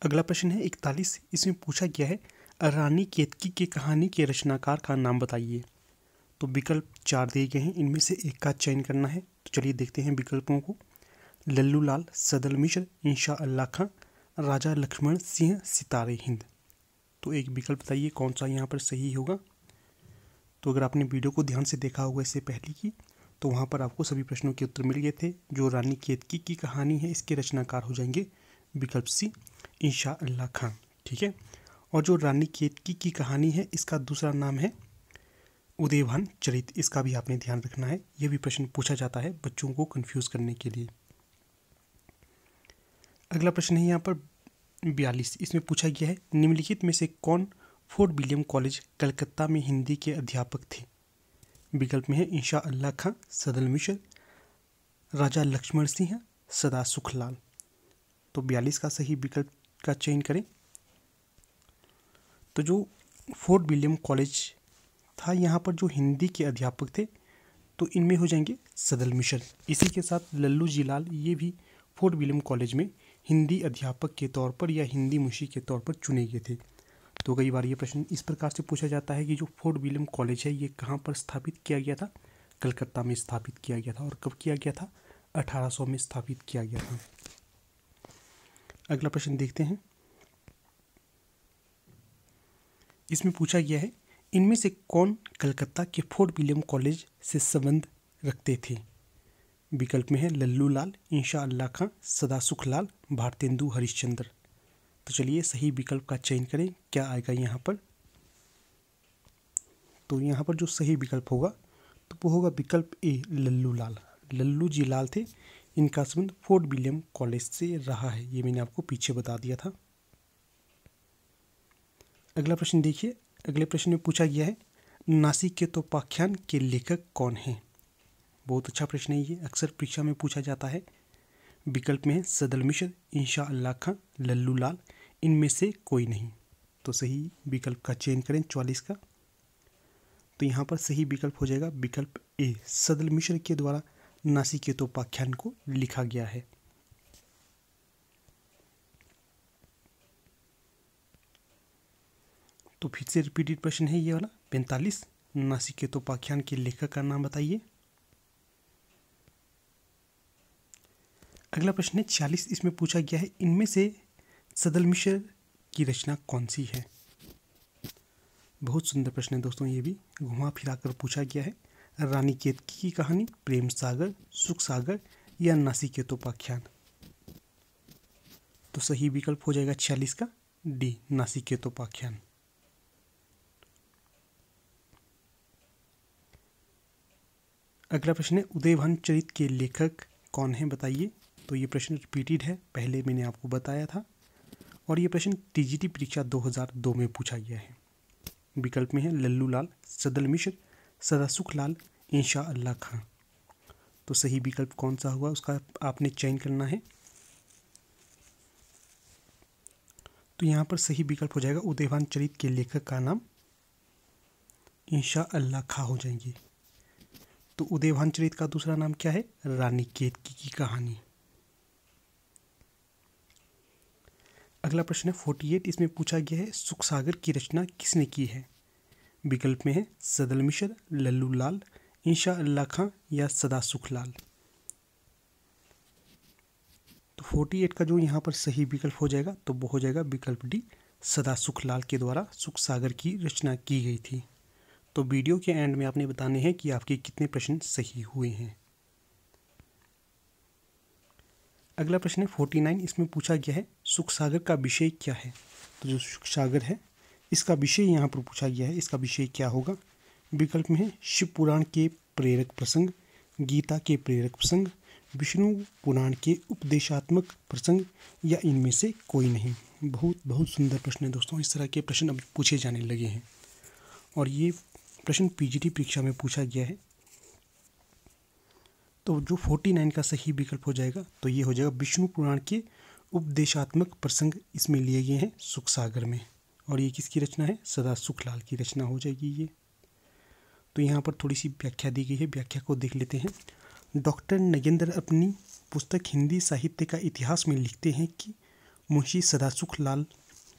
अगला प्रश्न है 41। इसमें पूछा गया है रानी केतकी की कहानी के रचनाकार का नाम बताइए। तो विकल्प 4 दिए गए हैं, इनमें से एक का चयन करना है। तो चलिए देखते हैं विकल्पों को। लल्लू लाल, सदल मिश्र, इंशा अल्लाह खां, राजा लक्ष्मण सिंह, सितारे हिंद। तो एक विकल्प बताइए कौन सा यहाँ पर सही होगा। तो अगर आपने वीडियो को ध्यान से देखा होगा इससे पहले की, तो वहाँ पर आपको सभी प्रश्नों के उत्तर मिल गए थे। जो रानी केतकी की कहानी है इसके रचनाकार हो जाएंगे विकल्प सी, इंशा अल्लाह खां। ठीक है। और जो रानी केतकी की कहानी है इसका दूसरा नाम है उदयभान चरित। इसका भी आपने ध्यान रखना है, यह भी प्रश्न पूछा जाता है बच्चों को कंफ्यूज करने के लिए। अगला प्रश्न है यहाँ पर 42। इसमें पूछा गया है निम्नलिखित में से कौन फोर्ट विलियम कॉलेज कलकत्ता में हिंदी के अध्यापक थे। विकल्प में है इंशा अल्लाह खां, सदल मिश्र, राजा लक्ष्मण सिंह, सदा सुखलाल। तो 42 का सही विकल्प का चयन करें। तो जो फोर्ट विलियम कॉलेज था यहाँ पर जो हिंदी के अध्यापक थे तो इनमें हो जाएंगे सदल मिश्र। इसी के साथ लल्लू जी लाल ये भी फोर्ट विलियम कॉलेज में हिंदी अध्यापक के तौर पर या हिंदी मुंशी के तौर पर चुने गए थे। तो कई बार ये प्रश्न इस प्रकार से पूछा जाता है कि जो फोर्ट विलियम कॉलेज है ये कहाँ पर स्थापित किया गया था। कलकत्ता में स्थापित किया गया था। और कब किया गया था? 1800 में स्थापित किया गया था। अगला प्रश्न देखते हैं। इसमें पूछा गया है इनमें से कौन कलकत्ता के फोर्ट विलियम कॉलेज से संबंध रखते थे। विकल्प में है लल्लू लाल, इंशा अल्लाह खां, सदा सुखलाल, भारतेंदु हरिश्चंद्र। तो चलिए सही विकल्प का चयन करें, क्या आएगा यहाँ पर। तो यहाँ पर जो सही विकल्प होगा तो वो होगा विकल्प ए, लल्लू लाल। लल्लू जी लाल थे, इनका संबंध फोर्ट विलियम कॉलेज से रहा है, ये मैंने आपको पीछे बता दिया था। अगला प्रश्न देखिए। अगले प्रश्न में पूछा गया है नासिकेतोपाख्यान के लेखक कौन हैं। बहुत अच्छा प्रश्न है ये, अक्सर परीक्षा में पूछा जाता है। विकल्प में है सदल मिश्र, इंशा अल्लाह खां, लल्लू लाल, इनमें से कोई नहीं। तो सही विकल्प का चयन करें 44 का। तो यहाँ पर सही विकल्प हो जाएगा विकल्प ए, सदल मिश्र के द्वारा नासिकेतोपाख्यान को लिखा गया है। तो फिर से रिपीटेड प्रश्न है ये वाला 45। नासिकेतोपाख्यान के लेखक का नाम बताइए। अगला प्रश्न है 46। इसमें पूछा गया है इनमें से सदल मिश्र की रचना कौन सी है। बहुत सुंदर प्रश्न है दोस्तों, ये भी घुमा फिरा कर पूछा गया है। रानी केतकी की कहानी, प्रेम सागर, सुख सागर या नासिकेतोपाख्यान। तो सही विकल्प हो जाएगा 46 का डी, नासिकेतोपाख्यान। अगला प्रश्न है उदयभान चरित के लेखक कौन है बताइए। तो ये प्रश्न रिपीटेड है, पहले मैंने आपको बताया था और ये प्रश्न टीजीटी परीक्षा 2002 में पूछा गया है। विकल्प में है लल्लू लाल, सदल मिश्र, सदा सुखलाल, इंशा अल्लाह खां। तो सही विकल्प कौन सा हुआ उसका आपने चयन करना है। तो यहाँ पर सही विकल्प हो जाएगा उदयभान चरित के लेखक का नाम इंशा अल्लाह खां हो जाएंगी। तो उदयभान चरित का दूसरा नाम क्या है? रानी केतकी की कहानी। अगला प्रश्न है 48। इसमें पूछा गया है सुख सागर की रचना किसने की है। विकल्प में है सदल मिश्र, लल्लू लाल, इंशा अल्लाह खां या सदा सुखलाल। तो 48 का जो यहाँ पर सही विकल्प हो जाएगा तो वो हो जाएगा विकल्प डी, सदा सुखलाल के द्वारा सुख सागर की रचना की गई थी। तो वीडियो के एंड में आपने बताने हैं कि आपके कितने प्रश्न सही हुए हैं। अगला प्रश्न है 49। इसमें पूछा गया है सुख सागर का विषय क्या है। तो जो सुख सागर है इसका विषय यहाँ पर पूछा गया है, इसका विषय क्या होगा। विकल्प में है शिव पुराण के प्रेरक प्रसंग, गीता के प्रेरक प्रसंग, विष्णु पुराण के उपदेशात्मक प्रसंग या इनमें से कोई नहीं। बहुत सुंदर प्रश्न है दोस्तों, इस तरह के प्रश्न अभी पूछे जाने लगे हैं और ये प्रश्न पीजीटी परीक्षा में पूछा गया है। तो जो 49 का सही विकल्प हो जाएगा तो ये हो जाएगा विष्णु पुराण के उपदेशात्मक प्रसंग इसमें लिए गए हैं सुख सागर में। और ये किसकी रचना है? सदा सुखलाल की रचना हो जाएगी ये। तो यहाँ पर थोड़ी सी व्याख्या दी गई है, व्याख्या को देख लेते हैं। डॉक्टर नगेंद्र अपनी पुस्तक हिंदी साहित्य का इतिहास में लिखते हैं कि मुंशी सदासुख लाल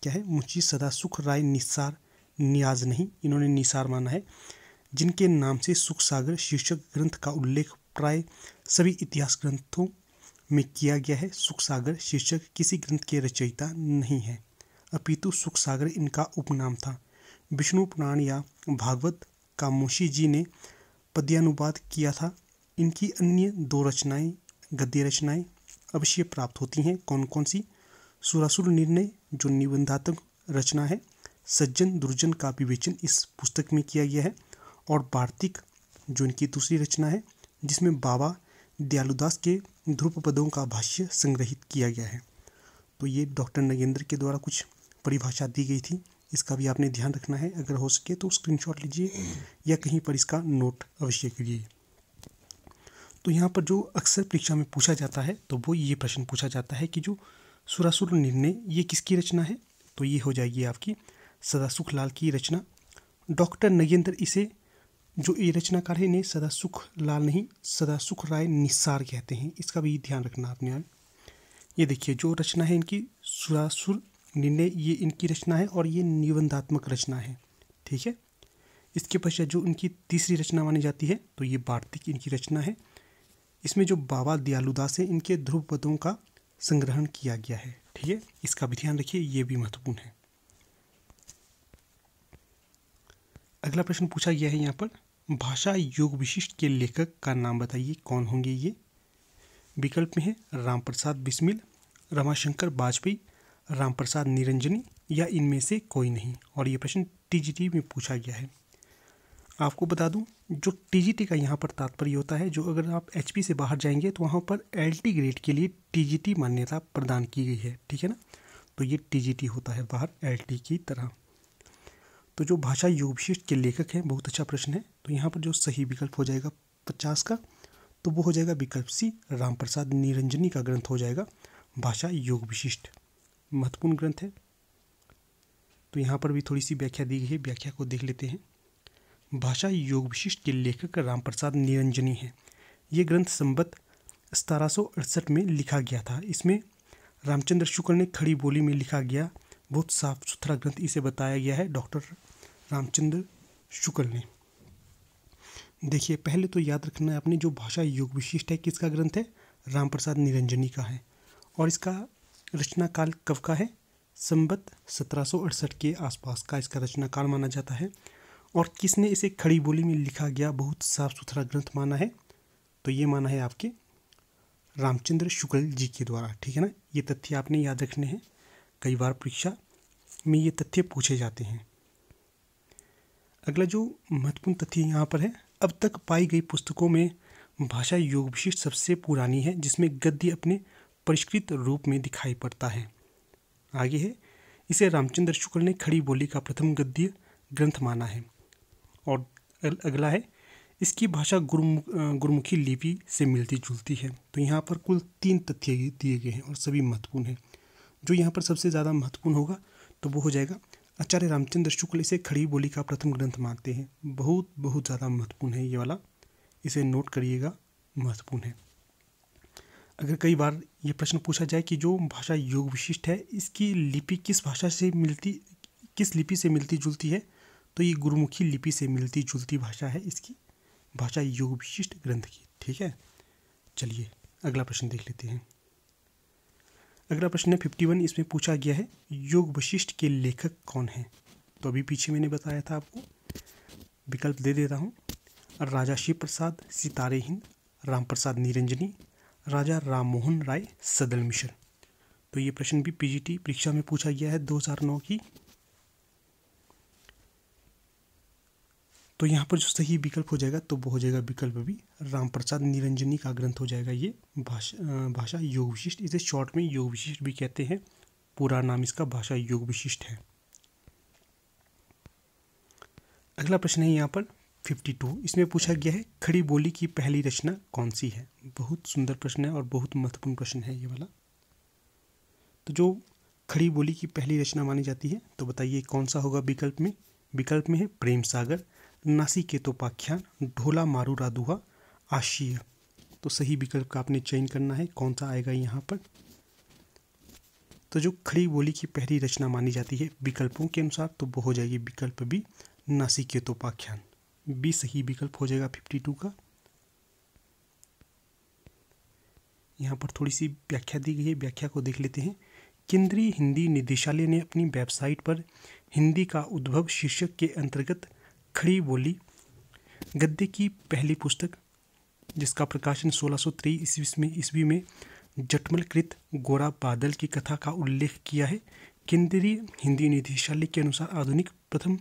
क्या है, मुंशी सदासुख राय निसार, नियाज नहीं, इन्होंने निसार माना है, जिनके नाम से सुख सागर शीर्षक ग्रंथ का उल्लेख प्राय सभी इतिहास ग्रंथों में किया गया है। सुख सागर शीर्षक किसी ग्रंथ के रचयिता नहीं है, अपितु सुख सागर इनका उपनाम था। विष्णु पुराण या भागवत का मुंशी जी ने पद्यानुवाद किया था। इनकी अन्य 2 रचनाएं, गद्य रचनाएं अवश्य प्राप्त होती हैं। कौन कौन सी? सुरासुर निर्णय जो निबंधात्मक रचना है, सज्जन दुर्जन का विवेचन इस पुस्तक में किया गया है, और वार्तिक जो इनकी दूसरी रचना है, जिसमें बाबा दयालुदास के ध्रुव पदों का भाष्य संग्रहित किया गया है। तो ये डॉक्टर नगेंद्र के द्वारा कुछ परिभाषा दी गई थी, इसका भी आपने ध्यान रखना है। अगर हो सके तो स्क्रीनशॉट लीजिए या कहीं पर इसका नोट अवश्य करिए। तो यहाँ पर जो अक्सर परीक्षा में पूछा जाता है तो वो ये प्रश्न पूछा जाता है कि जो सुरासुर निर्णय ये किसकी रचना है, तो ये हो जाएगी आपकी सदासुख लाल की रचना। डॉक्टर नगेंद्र इसे, जो ये रचनाकार है, इन्हें सदासुख लाल नहीं सदासुख राय निसार कहते हैं, इसका भी ध्यान रखना आपने। यहाँ ये देखिए जो रचना है इनकी सुरासुर निर्णय, ये इनकी रचना है और ये निबंधात्मक रचना है, ठीक है। इसके पश्चात जो इनकी तीसरी रचना मानी जाती है तो ये वार्तिक इनकी रचना है। इसमें जो बाबा दयालुदास है इनके ध्रुव पदों का संग्रहण किया गया है, ठीक है, इसका भी ध्यान रखिए, ये भी महत्वपूर्ण है। अगला प्रश्न पूछा गया है यहाँ पर, भाषा योग विशिष्ट के लेखक का नाम बताइए, कौन होंगे ये? विकल्प में है राम प्रसाद बिस्मिल, रमाशंकर वाजपेयी, राम प्रसाद निरंजनी या इनमें से कोई नहीं। और ये प्रश्न टीजीटी में पूछा गया है। आपको बता दूं, जो टीजीटी का यहाँ पर तात्पर्य होता है, जो अगर आप एचपी से बाहर जाएंगे तो वहाँ पर एलटी ग्रेड के लिए टीजीटी मान्यता प्रदान की गई है, ठीक है ना। तो ये टीजीटी होता है बाहर एलटी की तरह। तो जो भाषा योग विशिष्ट के लेखक हैं, बहुत अच्छा प्रश्न है। तो यहाँ पर जो सही विकल्प हो जाएगा 50 का, तो वो हो जाएगा विकल्प सी, राम प्रसाद निरंजनी का ग्रंथ हो जाएगा भाषा योग विशिष्ट, महत्वपूर्ण ग्रंथ है। तो यहाँ पर भी थोड़ी सी व्याख्या दी गई है, व्याख्या को देख लेते हैं। भाषा योग विशिष्ट के लेखक राम प्रसाद निरंजनी हैं। ये ग्रंथ संवत 1768 में लिखा गया था। इसमें रामचंद्र शुक्ल ने खड़ी बोली में लिखा गया बहुत साफ सुथरा ग्रंथ इसे बताया गया है डॉक्टर रामचंद्र शुक्ल ने। देखिए पहले तो याद रखना है आपने, जो भाषा योग विशिष्ट है किसका ग्रंथ है? राम प्रसाद निरंजनी का है। और इसका रचना काल कब का है? संवत 1768 के आसपास का इसका रचना काल माना जाता है। और किसने इसे खड़ी बोली में लिखा गया बहुत साफ सुथरा ग्रंथ माना है? तो ये माना है आपके रामचंद्र शुक्ल जी के द्वारा, ठीक है ना। ये तथ्य आपने याद रखने हैं, कई बार परीक्षा में ये तथ्य पूछे जाते हैं। अगला जो महत्वपूर्ण तथ्य यहाँ पर है, अब तक पाई गई पुस्तकों में भाषा योग विशिष्ट सबसे पुरानी है, जिसमें गद्य अपने परिष्कृत रूप में दिखाई पड़ता है। आगे है, इसे रामचंद्र शुक्ल ने खड़ी बोली का प्रथम गद्य ग्रंथ माना है। और अगला है, इसकी भाषा गुरुमुखी लिपि से मिलती जुलती है। तो यहाँ पर कुल 3 तथ्य दिए गए हैं और सभी महत्वपूर्ण हैं। जो यहाँ पर सबसे ज़्यादा महत्वपूर्ण होगा तो वो हो जाएगा आचार्य रामचंद्र शुक्ल इसे खड़ी बोली का प्रथम ग्रंथ मानते हैं। बहुत बहुत ज़्यादा महत्वपूर्ण है ये वाला, इसे नोट करिएगा, महत्वपूर्ण है। अगर कई बार ये प्रश्न पूछा जाए कि जो भाषा योग विशिष्ट है इसकी लिपि किस लिपि से मिलती जुलती है, तो ये गुरुमुखी लिपि से मिलती जुलती भाषा है इसकी, भाषा योग विशिष्ट ग्रंथ की, ठीक है। चलिए अगला प्रश्न देख लेते हैं। अगला प्रश्न है 51, इसमें पूछा गया है योग वशिष्ठ के लेखक कौन हैं? तो अभी पीछे मैंने बताया था आपको, विकल्प दे देता हूँ। राजा शिव प्रसाद, सितारे हिंद, राम प्रसाद निरंजनी, राजा राम मोहन राय, सदल मिश्र। तो ये प्रश्न भी पीजीटी परीक्षा में पूछा गया है 2009 की। तो यहाँ पर जो सही विकल्प हो जाएगा तो वो हो जाएगा विकल्प भी, राम प्रसाद निरंजनी का ग्रंथ हो जाएगा ये भाषा योग विशिष्ट। इसे शॉर्ट में योग विशिष्ट भी कहते हैं, पूरा नाम इसका भाषा योग विशिष्ट है। अगला प्रश्न है यहाँ पर 52, इसमें पूछा गया है खड़ी बोली की पहली रचना कौन सी है? बहुत सुंदर प्रश्न है और बहुत महत्वपूर्ण प्रश्न है ये वाला। तो जो खड़ी बोली की पहली रचना मानी जाती है तो बताइए कौन सा होगा विकल्प में? विकल्प में है प्रेम सागर, नासिकेतोपाख्यान, ढोला मारू राधुआ, आशिया। तो सही विकल्प का आपने चयन करना है, कौन सा आएगा यहाँ पर? तो जो खड़ी बोली की पहली रचना मानी जाती है विकल्पों के अनुसार, तो वो हो जाएगी विकल्प बी, नासिकेतोपाख्यान। बी सही विकल्प हो जाएगा 52 का। यहाँ पर थोड़ी सी व्याख्या दी गई है, व्याख्या को देख लेते हैं। केंद्रीय हिंदी निदेशालय ने अपनी वेबसाइट पर हिंदी का उद्भव शीर्षक के अंतर्गत खड़ी बोली गद्य की पहली पुस्तक, जिसका प्रकाशन 1623 ईस्वी में जटमलकृत गोरा बादल की कथा का उल्लेख किया है। केंद्रीय हिंदी निदेशालय के अनुसार आधुनिक प्रथम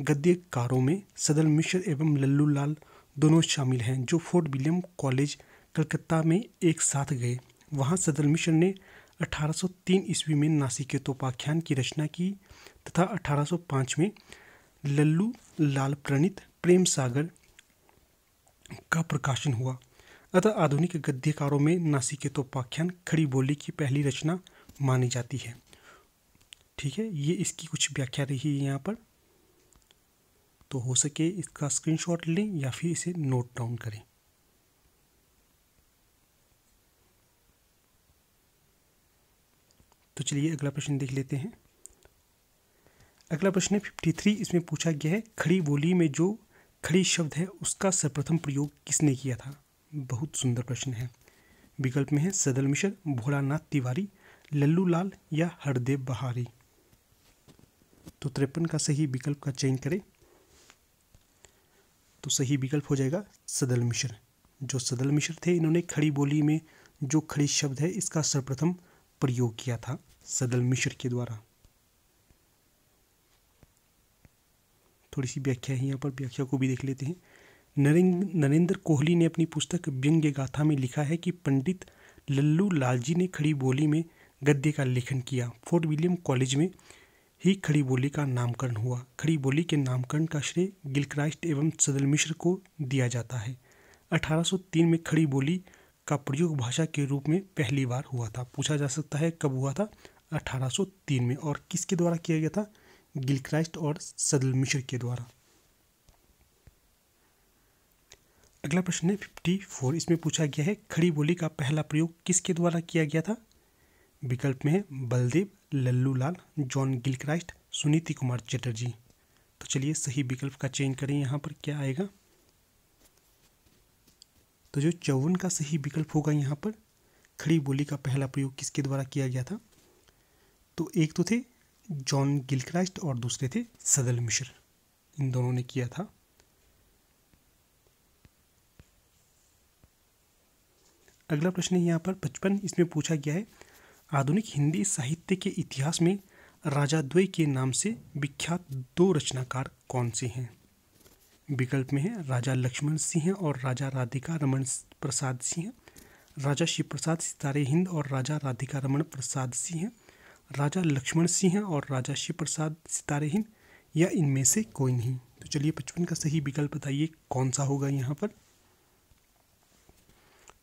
गद्यकारों में सदल मिश्र एवं लल्लू लाल दोनों शामिल हैं, जो फोर्ट विलियम कॉलेज कलकत्ता में एक साथ गए। वहां सदल मिश्र ने 1803 ईस्वी में नासिकेतोपाख्यान की रचना की तथा 1805 में लल्लू लाल प्रणीत प्रेम सागर का प्रकाशन हुआ। अतः आधुनिक गद्यकारों में नासिकेतोपाख्यान खड़ी बोली की पहली रचना मानी जाती है। ठीक है, ये इसकी कुछ व्याख्या रही है यहाँ पर, तो हो सके इसका स्क्रीनशॉट लें या फिर इसे नोट डाउन करें। तो चलिए अगला प्रश्न देख लेते हैं। अगला प्रश्न है 53। इसमें पूछा गया है खड़ी बोली में जो खड़ी शब्द है उसका सर्वप्रथम प्रयोग किसने किया था। बहुत सुंदर प्रश्न है। विकल्प में है सदल मिश्र, भोलानाथ तिवारी, लल्लू लाल या हरदेव बहारी। तो 53 का सही विकल्प का चयन करें। तो सही विकल्प हो जाएगा सदल मिश्र। जो सदल मिश्र थे, इन्होंने खड़ी बोली में जो खड़ी शब्द है इसका सर्वप्रथम प्रयोग किया था सदल मिश्र के द्वारा। थोड़ी सी व्याख्या है यहाँ पर, व्याख्या को भी देख लेते हैं। नरेंद्र कोहली ने अपनी पुस्तक व्यंग्य गाथा में लिखा है कि पंडित लल्लू लालजी ने खड़ी बोली में गद्य का लेखन किया। फोर्ट विलियम कॉलेज में ही खड़ी बोली का नामकरण हुआ। खड़ी बोली के नामकरण का श्रेय गिलक्राइस्ट एवं सदल मिश्र को दिया जाता है। 1803 में खड़ी बोली का प्रयोग भाषा के रूप में पहली बार हुआ था। पूछा जा सकता है कब हुआ था, 1803 में, और किसके द्वारा किया गया था, गिलक्राइस्ट और सदल मिश्र के द्वारा। अगला प्रश्न है 54। इसमें पूछा गया है खड़ी बोली का पहला प्रयोग किसके द्वारा किया गया था। विकल्प में है बलदेव, लल्लू लाल, जॉन गिलक्राइस्ट, सुनीति कुमार चटर्जी। तो चलिए सही विकल्प का चयन करें। यहाँ पर क्या आएगा, तो जो 54 का सही विकल्प होगा यहाँ पर, खड़ी बोली का पहला प्रयोग किसके द्वारा किया गया था। तो एक तो थे जॉन गिलक्राइस्ट और दूसरे थे सदल मिश्र, इन दोनों ने किया था। अगला प्रश्न है यहाँ पर 55। इसमें पूछा गया है आधुनिक हिंदी साहित्य के इतिहास में राजाद्वय के नाम से विख्यात दो रचनाकार कौन से हैं। विकल्प में है राजा लक्ष्मण सिंह और राजा राधिका रमण प्रसाद सिंह, राजा शिव प्रसाद सितारे हिंद और राजा राधिका रमण प्रसाद सिंह, राजा लक्ष्मण सिंह और राजा शिव प्रसाद सितारे हिंद, या इनमें से कोई नहीं। तो चलिए 55 का सही विकल्प बताइए कौन सा होगा यहाँ पर।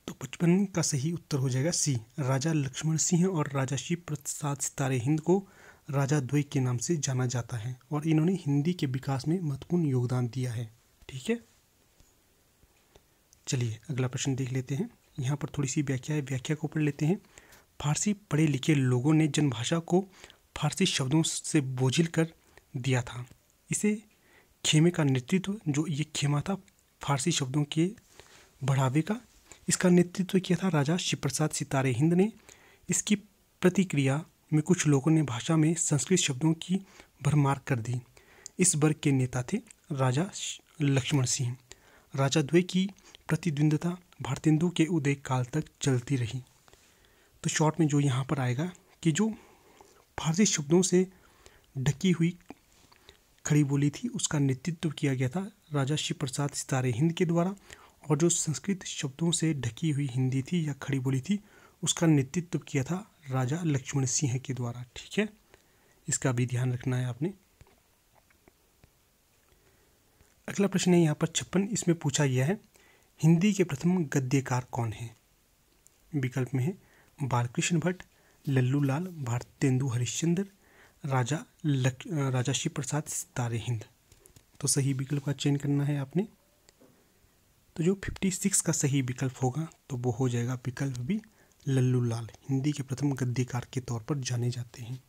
तो 55 का सही उत्तर हो जाएगा सी, राजा लक्ष्मण सिंह और राजा शिव प्रसाद सितारे हिंद को राजा द्वय के नाम से जाना जाता है और इन्होंने हिंदी के विकास में महत्वपूर्ण योगदान दिया है। ठीक है, चलिए अगला प्रश्न देख लेते हैं। यहाँ पर थोड़ी सी व्याख्या है, व्याख्या को पढ़ लेते हैं। फारसी पढ़े लिखे लोगों ने जनभाषा को फारसी शब्दों से बोझिल कर दिया था। इसे खेमे का नेतृत्व, जो ये खेमा था फारसी शब्दों के बढ़ावे का, इसका नेतृत्व किया था राजा शिव प्रसाद सितारे हिंद ने। इसकी प्रतिक्रिया में कुछ लोगों ने भाषा में संस्कृत शब्दों की भरमार कर दी। इस वर्ग के नेता थे राजा लक्ष्मण सिंह। राजा द्वय की प्रतिद्वंद्विता भारतेंदु के उदय काल तक चलती रही। तो शॉर्ट में जो यहाँ पर आएगा कि जो फारसी शब्दों से ढकी हुई खड़ी बोली थी उसका नेतृत्व किया गया था राजा शिव प्रसाद सितारे हिंद के द्वारा, और जो संस्कृत शब्दों से ढकी हुई हिंदी थी या खड़ी बोली थी उसका नेतृत्व किया था राजा लक्ष्मण सिंह के द्वारा। ठीक है, इसका भी ध्यान रखना है आपने। अगला प्रश्न है यहाँ पर 56। इसमें पूछा गया है हिंदी के प्रथम गद्यकार कौन है। विकल्प में है बालकृष्ण भट्ट, लल्लू लाल, भारतेंदु हरिश्चंद्र, राजा शिव प्रसाद सितारे हिंद। तो सही विकल्प का चयन करना है आपने। तो जो 56 का सही विकल्प होगा तो वो हो जाएगा विकल्प भी लल्लू लाल हिंदी के प्रथम गद्यकार के तौर पर जाने जाते हैं।